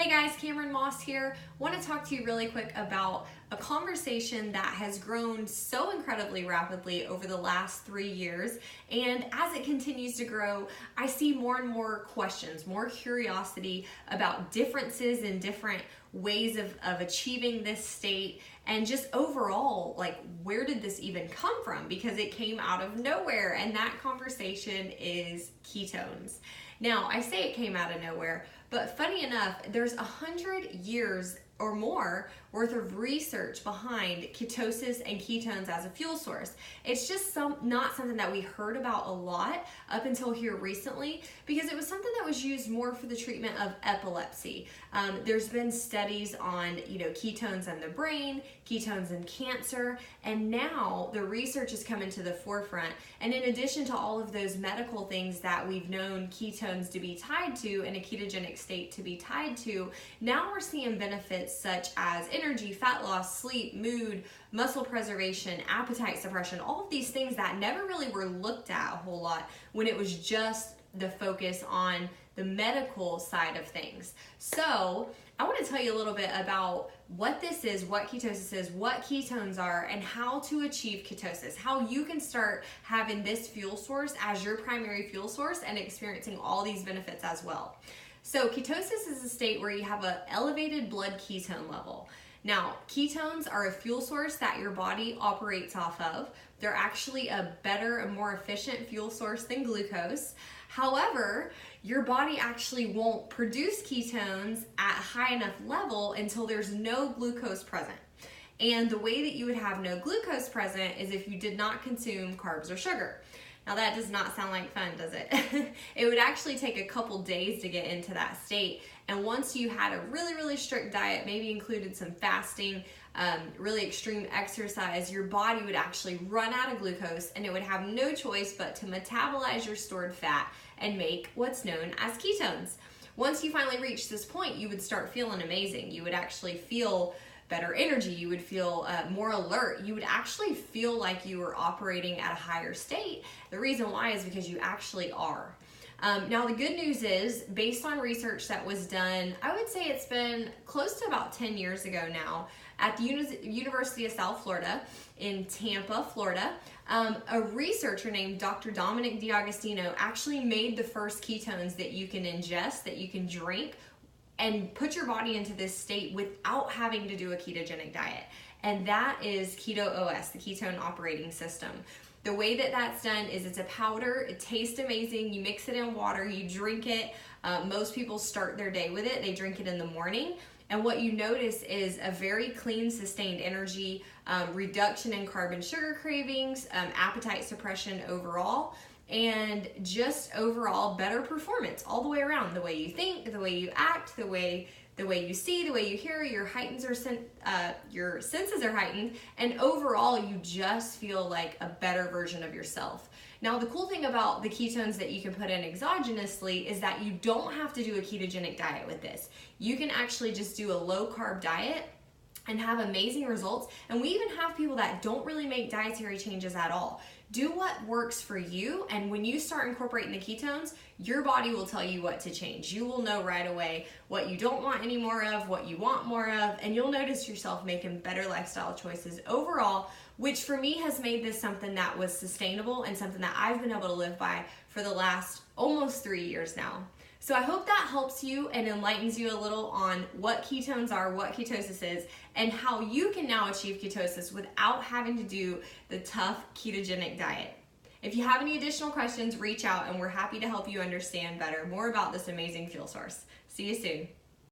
Hey guys, Cameron Moss here. Want to talk to you really quick about a conversation that has grown so incredibly rapidly over the last 3 years. And as it continues to grow, I see more and more questions, more curiosity about differences in different ways of achieving this state, and just overall, like, where did this even come from? Because it came out of nowhere, and that conversation is ketones. Now, I say it came out of nowhere, but funny enough, there's 100 years or more worth of research behind ketosis and ketones as a fuel source. It's just not something that we heard about a lot up until here recently, because it was something that was used more for the treatment of epilepsy. There's been studies on, ketones in the brain, ketones in cancer, and now the research is coming to the forefront. And in addition to all of those medical things that we've known ketones to be tied to and a ketogenic state to be tied to, now we're seeing benefits such as energy, fat loss, sleep, mood, muscle preservation, appetite suppression, all of these things that never really were looked at a whole lot when it was just the focus on the medical side of things. So I want to tell you a little bit about what this is, what ketosis is, what ketones are, and how to achieve ketosis, how you can start having this fuel source as your primary fuel source and experiencing all these benefits as well. So ketosis is a state where you have an elevated blood ketone level. Now, ketones are a fuel source that your body operates off of. They're actually a better and more efficient fuel source than glucose. However, your body actually won't produce ketones at a high enough level until there's no glucose present. And the way that you would have no glucose present is if you did not consume carbs or sugar. Now that does not sound like fun, does it? It would actually take a couple days to get into that state. And once you had a really, really strict diet, maybe included some fasting, really extreme exercise, your body would actually run out of glucose and it would have no choice but to metabolize your stored fat and make what's known as ketones. Once you finally reach this point, you would start feeling amazing. You would actually feel better energy, you would feel more alert, you would actually feel like you were operating at a higher state. The reason why is because you actually are. Now the good news is, based on research that was done, I would say it's been close to about 10 years ago now, at the University of South Florida in Tampa, Florida, a researcher named Dr. Dominic D'Agostino actually made the first ketones that you can ingest, that you can drink, and put your body into this state without having to do a ketogenic diet. And that is Keto-OS, the ketone operating system. The way that that's done is it's a powder, it tastes amazing, you mix it in water, you drink it. Most people start their day with it, they drink it in the morning. And what you notice is a very clean, sustained energy, reduction in carb and sugar cravings, appetite suppression overall, and just overall better performance all the way around. The way you think, the way you act, the way you see, the way you hear, your senses are heightened, and overall you just feel like a better version of yourself. Now the cool thing about the ketones that you can put in exogenously is that you don't have to do a ketogenic diet with this. You can actually just do a low carb diet and have amazing results. And we even have people that don't really make dietary changes at all. Do what works for you, and when you start incorporating the ketones, your body will tell you what to change. You will know right away what you don't want any more of, what you want more of, and you'll notice yourself making better lifestyle choices overall, which for me has made this something that was sustainable and something that I've been able to live by for the last almost 3 years now. So I hope that helps you and enlightens you a little on what ketones are, what ketosis is, and how you can now achieve ketosis without having to do the tough ketogenic diet. If you have any additional questions, reach out and we're happy to help you understand better more about this amazing fuel source. See you soon.